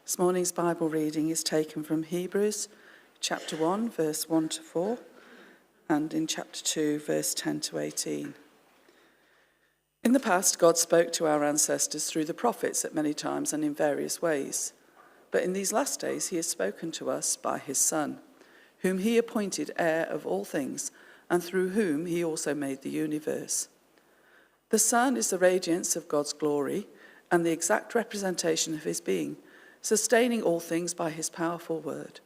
This morning's Bible reading is taken from Hebrews chapter 1, verse 1 to 4, and in chapter 2, verse 10 to 18. In the past, God spoke to our ancestors through the prophets at many times and in various ways. But in these last days, he has spoken to us by his Son, whom he appointed heir of all things, and through whom he also made the universe. The Son is the radiance of God's glory and the exact representation of his being, sustaining all things by his powerful word.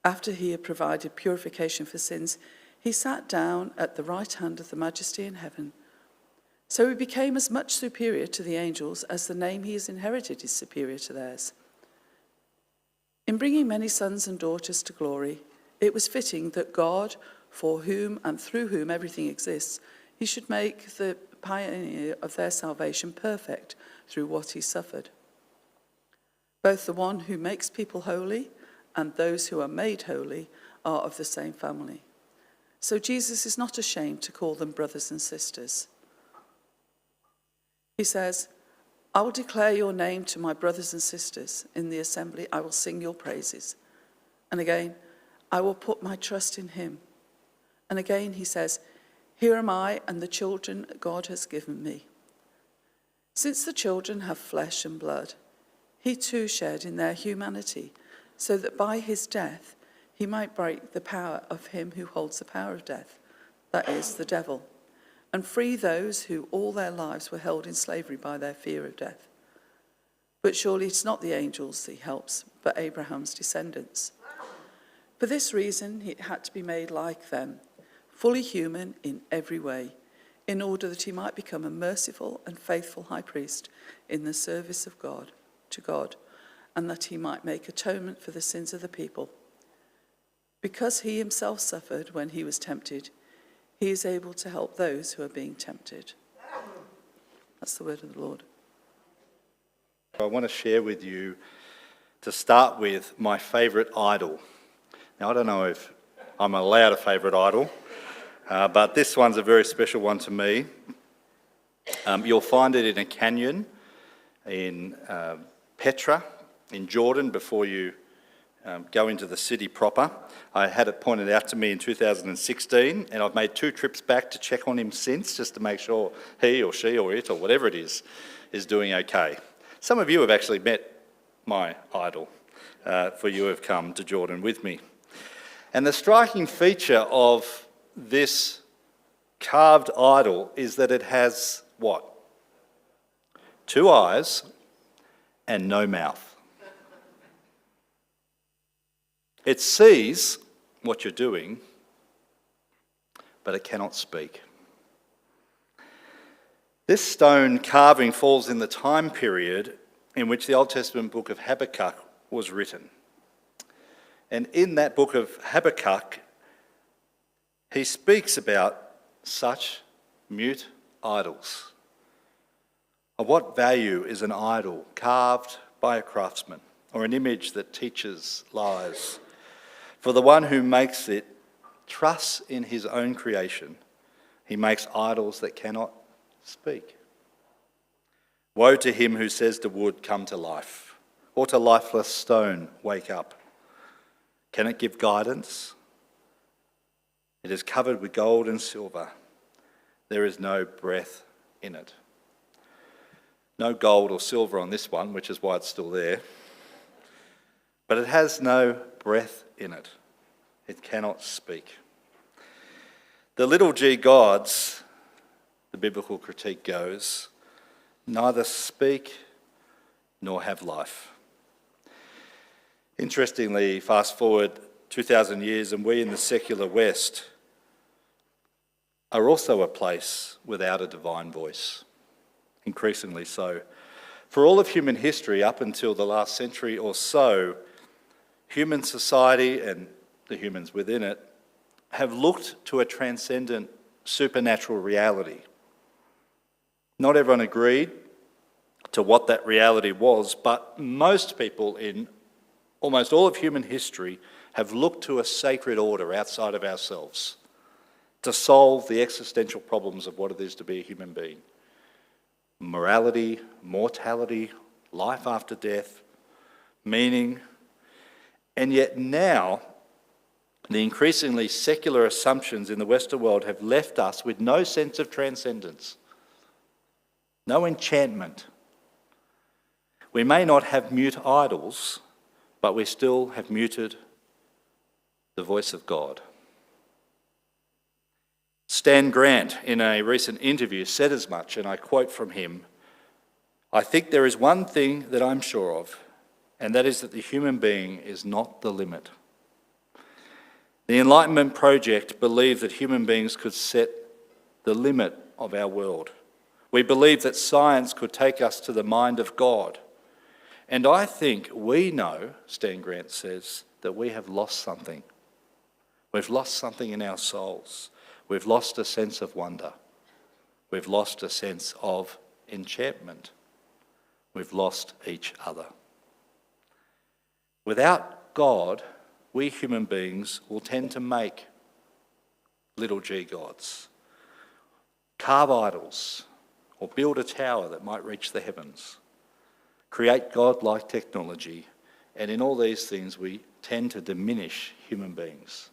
After he had provided purification for sins, he sat down at the right hand of the Majesty in heaven. So he became as much superior to the angels as the name he has inherited is superior to theirs. In bringing many sons and daughters to glory, it was fitting that God, for whom and through whom everything exists, he should make the pioneer of their salvation perfect through what he suffered. Both the one who makes people holy and those who are made holy are of the same family. So Jesus is not ashamed to call them brothers and sisters. He says, I will declare your name to my brothers and sisters. In the assembly, I will sing your praises. And again, I will put my trust in him. And again, he says, here am I and the children God has given me. Since the children have flesh and blood, he too shared in their humanity, so that by his death he might break the power of him who holds the power of death, that is, the devil, and free those who all their lives were held in slavery by their fear of death. But surely it's not the angels he helps, but Abraham's descendants. For this reason he had to be made like them, fully human in every way, in order that he might become a merciful and faithful high priest in the service of God, to God, and that he might make atonement for the sins of the people. Because he himself suffered when he was tempted, he is able to help those who are being tempted. That's the word of the Lord. I want to share with you, to start with, my favourite idol. Now, I don't know if I'm allowed a favourite idol, but this one's a very special one to me. You'll find it in a canyon in Petra in Jordan before you go into the city proper. I had it pointed out to me in 2016, and I've made 2 trips back to check on him since, just to make sure he or she or it or whatever it is doing okay. Some of you have actually met my idol, for you have come to Jordan with me. And the striking feature of this carved idol is that it has what? 2 eyes and no mouth. It sees what you're doing, but it cannot speak. This stone carving falls in the time period in which the Old Testament book of Habakkuk was written. And in that book of Habakkuk, he speaks about such mute idols. Of what value is an idol carved by a craftsman, or an image that teaches lies? For the one who makes it trusts in his own creation. He makes idols that cannot speak. Woe to him who says to wood, come to life, or to lifeless stone, wake up. Can it give guidance? It is covered with gold and silver. There is no breath in it. No gold or silver on this one, which is why it's still there. But it has no breath in it. It cannot speak. The little g gods, the biblical critique goes, neither speak nor have life. Interestingly, fast forward 2,000 years and we in the secular West are also a place without a divine voice. Increasingly so. For all of human history, up until the last century or so, human society and the humans within it have looked to a transcendent supernatural reality. Not everyone agreed to what that reality was, but most people in almost all of human history have looked to a sacred order outside of ourselves to solve the existential problems of what it is to be a human being. Morality, mortality, life after death, meaning, and yet now the increasingly secular assumptions in the Western world have left us with no sense of transcendence, no enchantment. We may not have mute idols, but we still have muted the voice of God. Stan Grant, in a recent interview, said as much, and I quote from him, "I think there is one thing that I'm sure of, and that is that the human being is not the limit." The Enlightenment Project believed that human beings could set the limit of our world. We believe that science could take us to the mind of God. And I think we know, Stan Grant says, that we have lost something. We've lost something in our souls. We've lost a sense of wonder. We've lost a sense of enchantment. We've lost each other. Without God, we human beings will tend to make little g gods, carve idols, or build a tower that might reach the heavens, create God-like technology, and in all these things we tend to diminish human beings.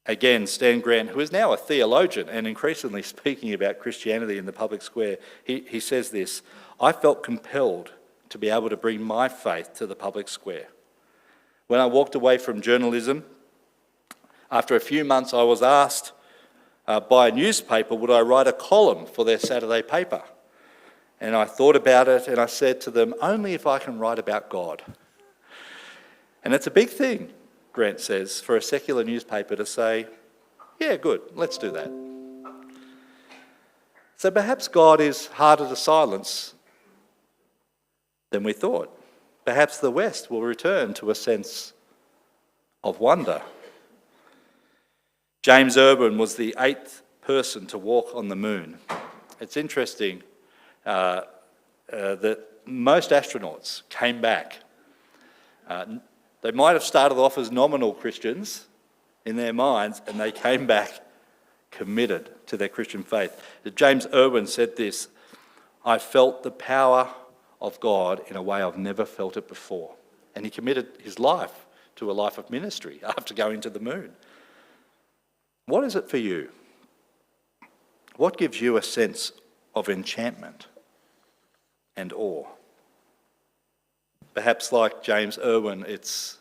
Again, Stan Grant, who is now a theologian and increasingly speaking about Christianity in the public square, he says this, "I felt compelled to be able to bring my faith to the public square. When I walked away from journalism, after a few months I was asked by a newspaper would I write a column for their Saturday paper. And I thought about it and I said to them, only if I can write about God." And it's a big thing, Grant says, for a secular newspaper to say, yeah, good, let's do that. So perhaps God is harder to silence than we thought. Perhaps the West will return to a sense of wonder. James Irwin was the 8th person to walk on the moon. It's interesting that most astronauts came back. They might have started off as nominal Christians in their minds, and they came back committed to their Christian faith. James Irwin said this, "I felt the power of God in a way I've never felt it before." And he committed his life to a life of ministry after going to the moon. What is it for you? What gives you a sense of enchantment and awe? Perhaps like James Irwin, it's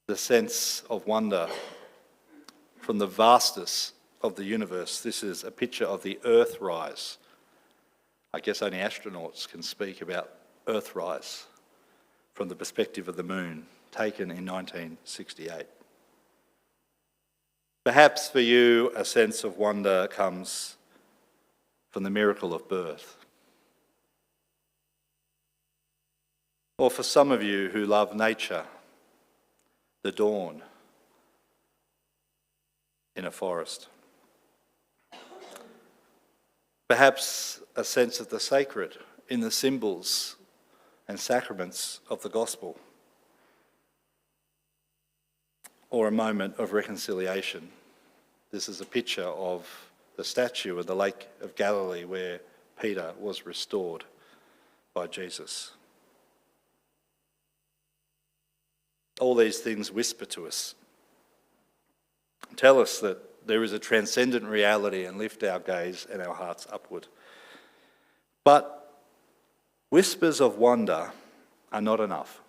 the sense of wonder from the vastness of the universe. This is a picture of the Earthrise. I guess only astronauts can speak about Earthrise from the perspective of the moon, taken in 1968. Perhaps for you, a sense of wonder comes from the miracle of birth. Or for some of you who love nature, the dawn in a forest. Perhaps a sense of the sacred in the symbols and sacraments of the gospel. Or a moment of reconciliation. This is a picture of the statue of the Lake of Galilee where Peter was restored by Jesus. All these things whisper to us, tell us that there is a transcendent reality and lift our gaze and our hearts upward. But whispers of wonder are not enough.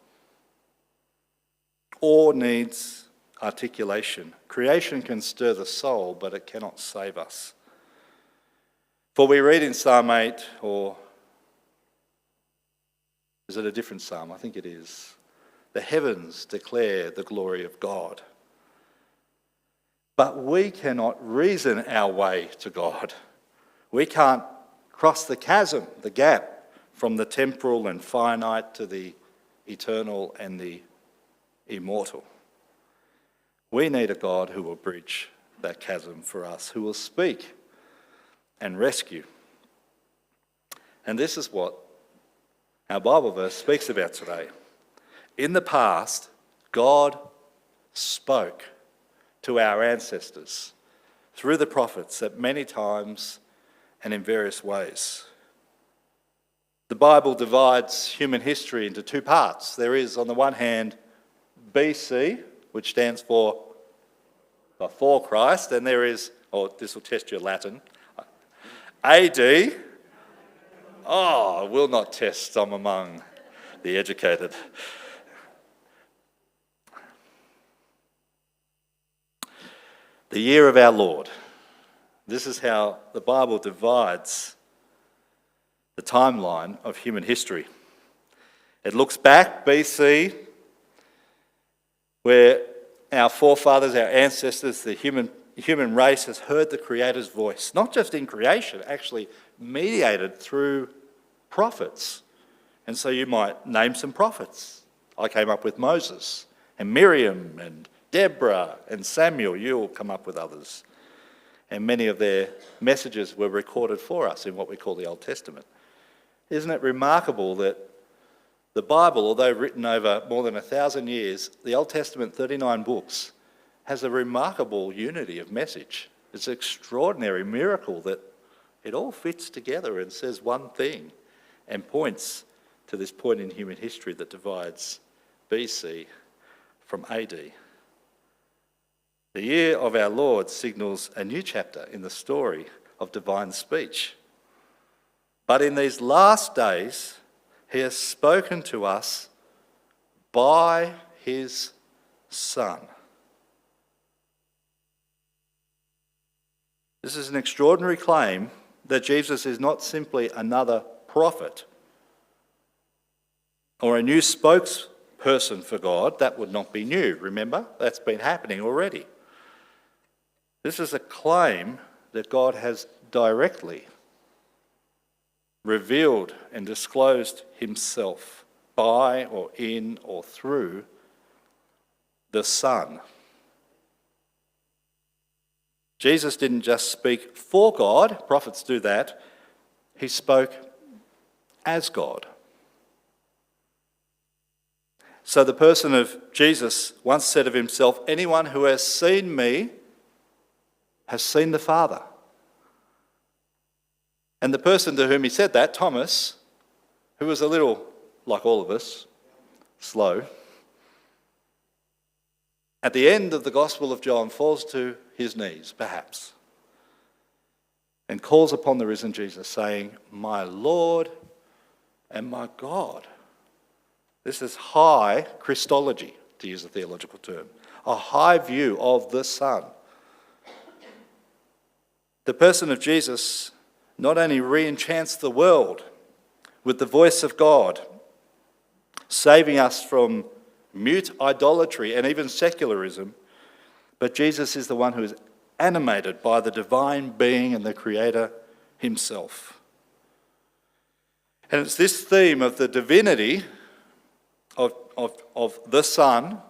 Awe needs articulation. Creation can stir the soul, but it cannot save us. For we read in Psalm 8, or is it a different psalm? I think it is. The heavens declare the glory of God. But we cannot reason our way to God. We can't cross the chasm, the gap from the temporal and finite to the eternal and the immortal. We need a God who will bridge that chasm for us, who will speak and rescue. And this is what our Bible verse speaks about today. In the past, God spoke to our ancestors through the prophets at many times and in various ways. The Bible divides human history into two parts. There is, on the one hand, BC, which stands for before Christ, and there is, this will test your Latin, AD. I will not test, I'm among the educated. The year of our Lord. This is how the Bible divides the timeline of human history. It looks back, BC, where our forefathers, our ancestors, the human race has heard the Creator's voice, not just in creation, actually mediated through prophets. And so you might name some prophets. I came up with Moses and Miriam and Deborah and Samuel. You'll come up with others. And many of their messages were recorded for us in what we call the Old Testament. Isn't it remarkable that the Bible, although written over more than 1,000 years, the Old Testament, 39 books, has a remarkable unity of message. It's an extraordinary miracle that it all fits together and says one thing and points to this point in human history that divides BC from AD. The year of our Lord signals a new chapter in the story of divine speech. But in these last days, he has spoken to us by his Son. This is an extraordinary claim that Jesus is not simply another prophet or a new spokesperson for God. That would not be new, remember? That's been happening already. This is a claim that God has directly revealed and disclosed himself by or in or through the Son. Jesus didn't just speak for God, prophets do that, he spoke as God. So the person of Jesus once said of himself, "Anyone who has seen me has seen the Father." And the person to whom he said that, Thomas, who was a little, like all of us, slow, at the end of the Gospel of John falls to his knees, perhaps, and calls upon the risen Jesus, saying, "My Lord and my God." This is high Christology, to use a theological term, a high view of the Son. The person of Jesus not only re-enchants the world with the voice of God, saving us from mute idolatry and even secularism, but Jesus is the one who is animated by the divine being and the Creator himself. And it's this theme of the divinity of the Son,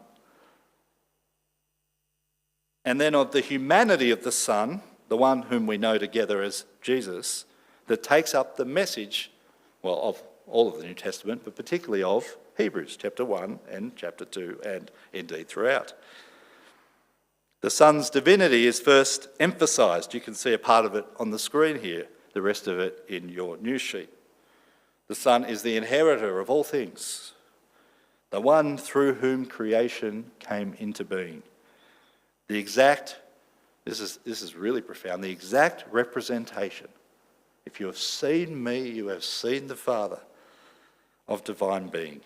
and then of the humanity of the Son, the one whom we know together as Jesus, that takes up the message, well, of all of the New Testament, but particularly of Hebrews chapter 1 and chapter 2, and indeed throughout. The Son's divinity is first emphasised. You can see a part of it on the screen here, the rest of it in your news sheet. The Son is the inheritor of all things, the one through whom creation came into being. This is really profound, the exact representation. If you have seen me, you have seen the Father, of divine being.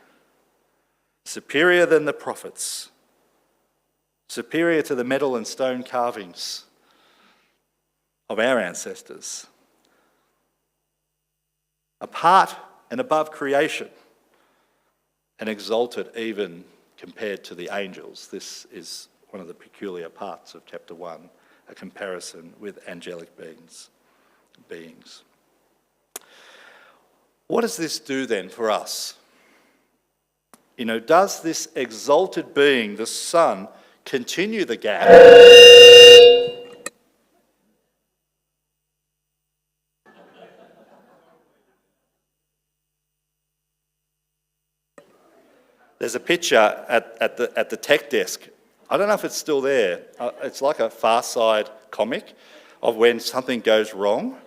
Superior than the prophets, superior to the metal and stone carvings of our ancestors, apart and above creation, and exalted even compared to the angels. This is one of the peculiar parts of chapter 1, a comparison with angelic beings. What does this do then for us? Does this exalted being, the Son, continue the gap? There's a picture at the tech desk. I don't know if it's still there. It's like a Far Side comic of when something goes wrong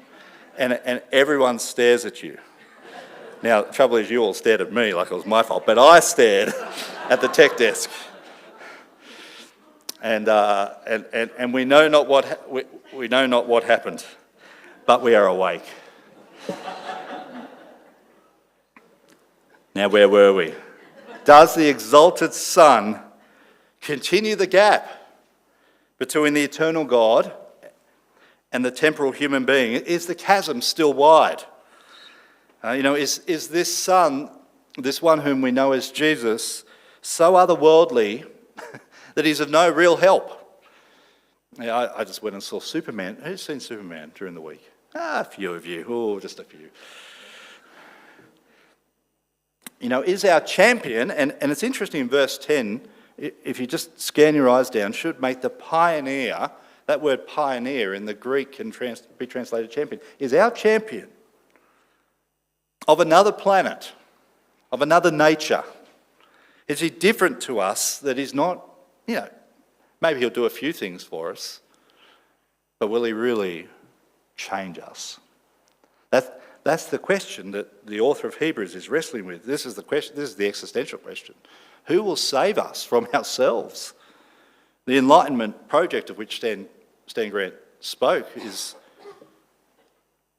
and everyone stares at you. Now, the trouble is you all stared at me like it was my fault, but I stared at the tech desk. And we know not we know not what happened, but we are awake. Now, where were we? Does the exalted Son continue the gap between the eternal God and the temporal human being? Is the chasm still wide? Is this Son, this one whom we know as Jesus, so otherworldly that he's of no real help? I just went and saw Superman. Who's seen Superman during the week? A few of you. Oh, just a few. Is our champion, and it's interesting in verse 10, if you just scan your eyes down, should make the pioneer, that word pioneer in the Greek can be translated champion, is our champion of another planet, of another nature. Is he different to us that he's not, maybe he'll do a few things for us, but will he really change us? That's the question that the author of Hebrews is wrestling with. This is the question. This is the existential question. Who will save us from ourselves? The Enlightenment project of which Stan Grant spoke is...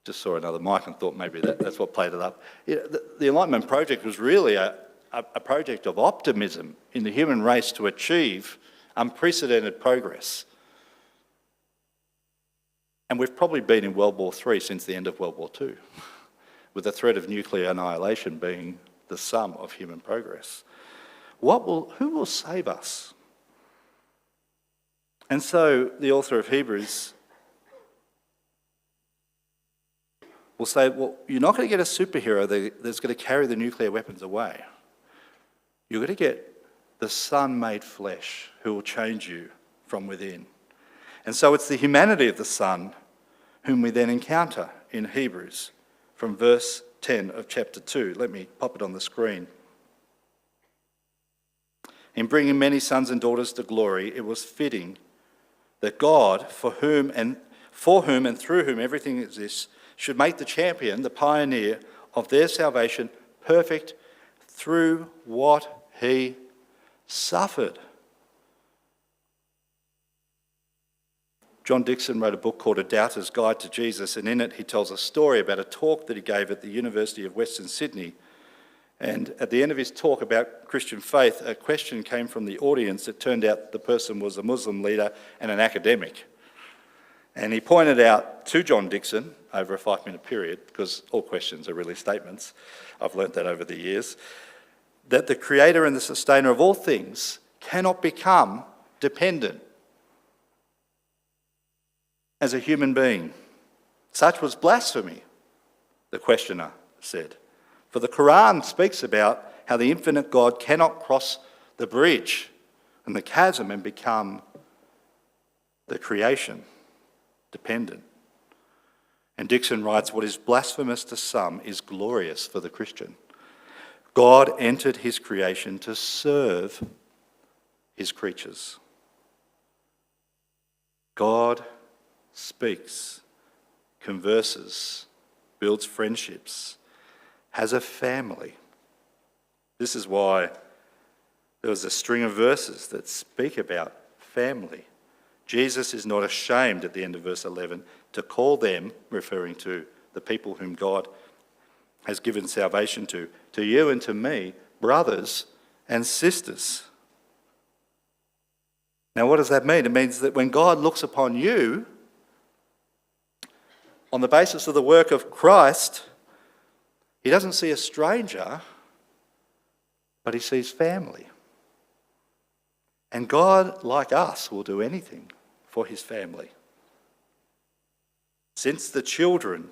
Just saw another mic and thought maybe that's what played it up. The Enlightenment project was really a project of optimism in the human race to achieve unprecedented progress. And we've probably been in World War III since the end of World War II, with the threat of nuclear annihilation being the sum of human progress. Who will save us? And so the author of Hebrews will say, well, you're not going to get a superhero that's going to carry the nuclear weapons away. You're going to get the Son made flesh who will change you from within. And so it's the humanity of the Son whom we then encounter in Hebrews from verse 10 of chapter 2. Let me pop it on the screen. In bringing many sons and daughters to glory, it was fitting that God, for whom and through whom everything exists, should make the champion, the pioneer of their salvation, perfect through what he suffered. John Dixon wrote a book called A Doubter's Guide to Jesus, and in it he tells a story about a talk that he gave at the University of Western Sydney. And at the end of his talk about Christian faith, a question came from the audience. It turned out the person was a Muslim leader and an academic. And he pointed out to John Dixon, over a 5-minute period, because all questions are really statements, I've learnt that over the years, that the creator and the sustainer of all things cannot become dependent as a human being. Such was blasphemy, the questioner said. For the Quran speaks about how the infinite God cannot cross the bridge and the chasm and become the creation dependent. And Dixon writes, what is blasphemous to some is glorious for the Christian. God entered his creation to serve his creatures. God speaks, converses, builds friendships, has a family. This is why there was a string of verses that speak about family. Jesus is not ashamed, at the end of verse 11, to call them, referring to the people whom God has given salvation to you and to me, brothers and sisters. Now, what does that mean? It means that when God looks upon you, on the basis of the work of Christ, he doesn't see a stranger, but he sees family. And God, like us, will do anything for his family. Since the children,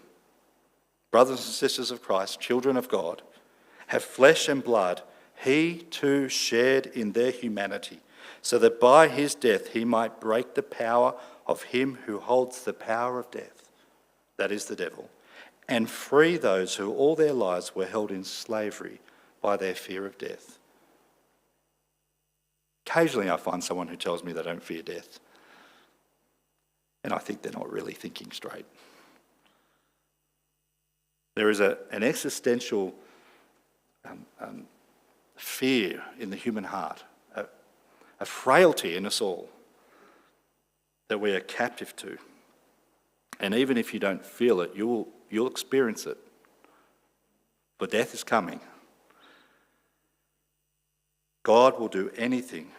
brothers and sisters of Christ, children of God, have flesh and blood, he too shared in their humanity, so that by his death he might break the power of him who holds the power of death, that is the devil, and free those who all their lives were held in slavery by their fear of death. Occasionally I find someone who tells me they don't fear death, and I think they're not really thinking straight. There is an existential fear in the human heart, a frailty in us all that we are captive to. And even if you don't feel it, you'll experience it. For death is coming. God will do anything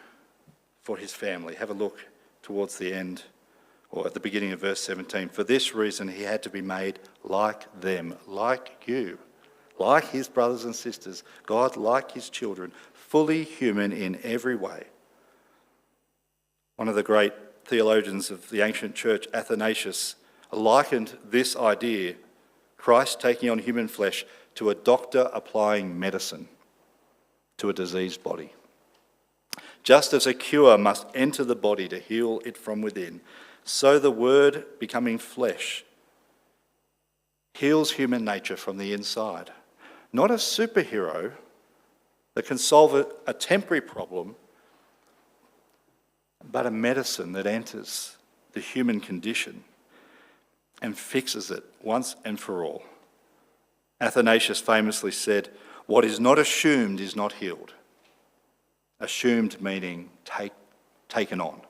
for his family. Have a look towards the end, or at the beginning of verse 17. For this reason he had to be made like them, like you, like his brothers and sisters, God like his children, fully human in every way. One of the great theologians of the ancient church, Athanasius, likened this idea, Christ taking on human flesh, to a doctor applying medicine to a diseased body. Just as a cure must enter the body to heal it from within, so the Word becoming flesh heals human nature from the inside. Not a superhero that can solve a temporary problem, but a medicine that enters the human condition and fixes it once and for all. Athanasius famously said, "What is not assumed is not healed." Assumed meaning taken on.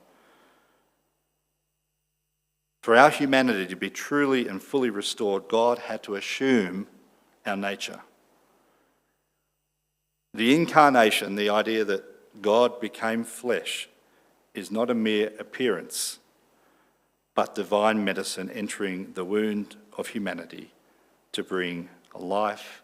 For our humanity to be truly and fully restored, God had to assume our nature. The incarnation, the idea that God became flesh, is not a mere appearance, but divine medicine entering the wound of humanity to bring life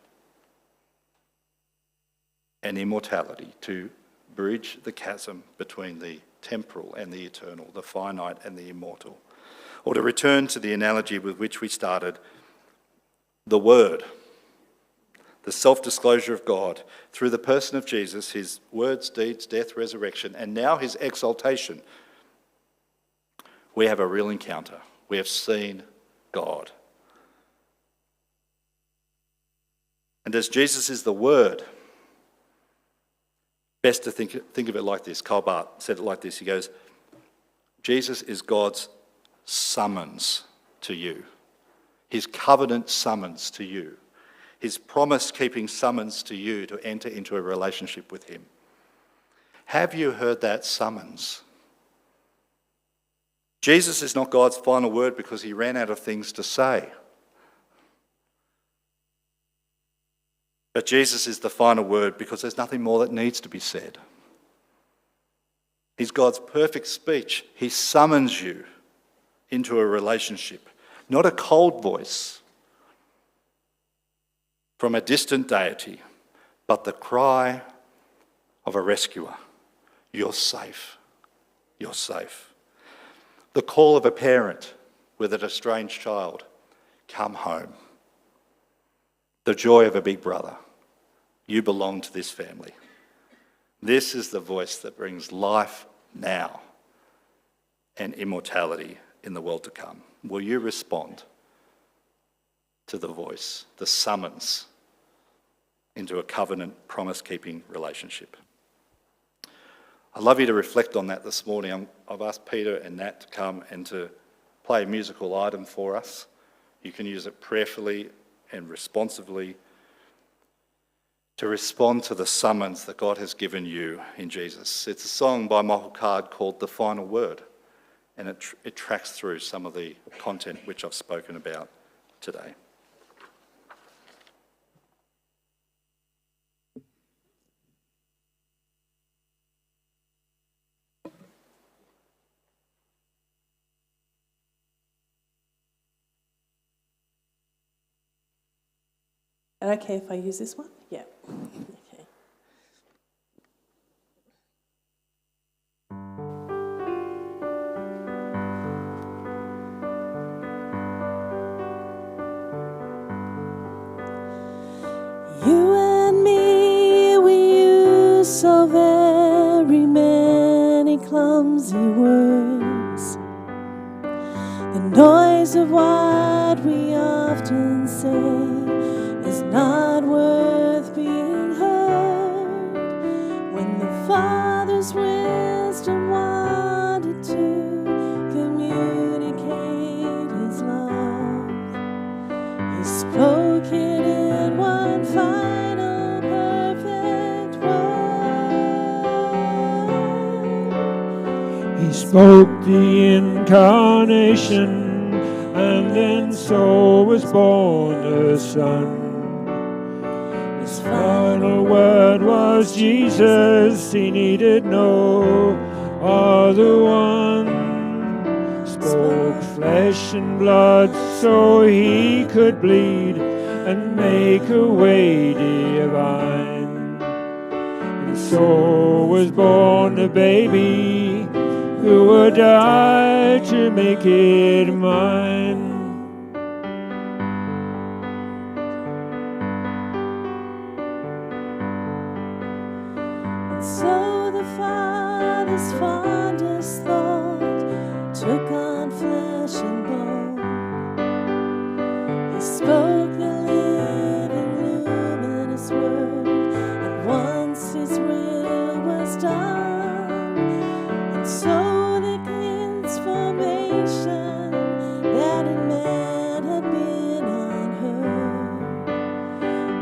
and immortality, to bridge the chasm between the temporal and the eternal, the finite and the immortal. Or to return to the analogy with which we started, the Word, the self-disclosure of God through the person of Jesus, his words, deeds, death, resurrection, and now his exaltation. We have a real encounter. We have seen God. And as Jesus is the Word, best to think of it like this. Karl Barth said it like this. He goes, Jesus is God's summons to you. His covenant summons to you. His promise-keeping summons to you to enter into a relationship with him. Have you heard that summons? Jesus is not God's final word because he ran out of things to say. But Jesus is the final word because there's nothing more that needs to be said. He's God's perfect speech. He summons you into a relationship, not a cold voice from a distant deity, but the cry of a rescuer. You're safe. You're safe. The call of a parent with an estranged child. Come home. The joy of a big brother. You belong to this family. This is the voice that brings life now and immortality in the world to come. Will you respond to the voice, the summons into a covenant, promise-keeping relationship? I'd love you to reflect on that this morning. I've asked Peter and Nat to come and to play a musical item for us. You can use it prayerfully and responsively to respond to the summons that God has given you in Jesus. It's a song by Michael Card called The Final Word, and it tracks through some of the content which I've spoken about today. Okay, if I use this one? Yeah. Okay. You and me, we use so very many clumsy words. The noise of what we often say is not worth being heard. When the Father's wisdom wanted to communicate his love, he spoke it in one final perfect spoke the incarnation, and then so was born the Son. His final word was Jesus, he needed no other one. Spoke flesh and blood so he could bleed and make a way divine. And so was born a baby who would die to make it mine. And so the Father's fondest thought took on flesh and bone. He spoke the living, luminous word, and once his will was done. And so the transformation that in man had been unheard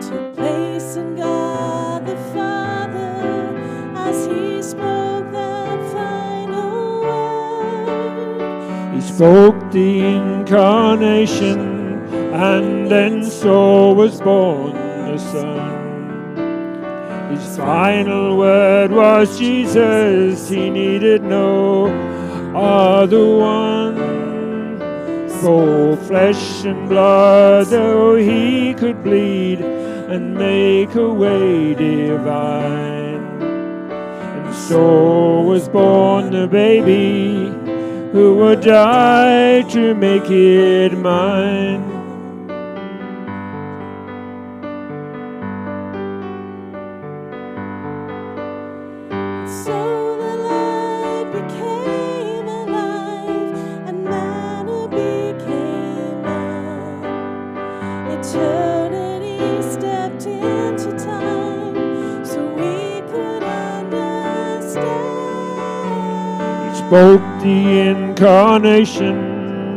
took place in God the Father as he spoke that final word. He spoke the incarnation, and then so was born the Son. His final word was Jesus, he needed no other one. Spoke flesh and blood though he could bleed and make a way divine. And so was born the baby who would die to make it mine. So the light became alive, and man who became man. Eternity stepped into time, so we could understand. He spoke the incarnation,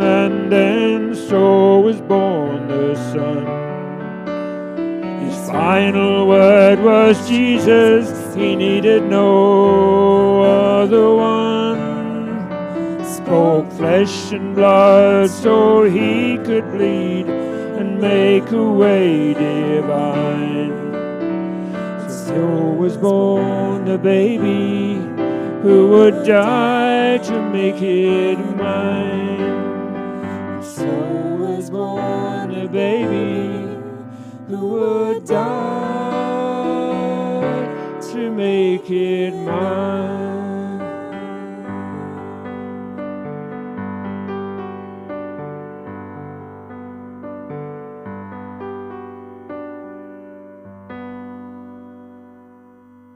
and then so was born the Son. His final word was Jesus, he needed no other one. Spoke flesh and blood so he could bleed and make a way divine. So was born the baby who would die to make it mine. So was born a baby who would die to make it mine.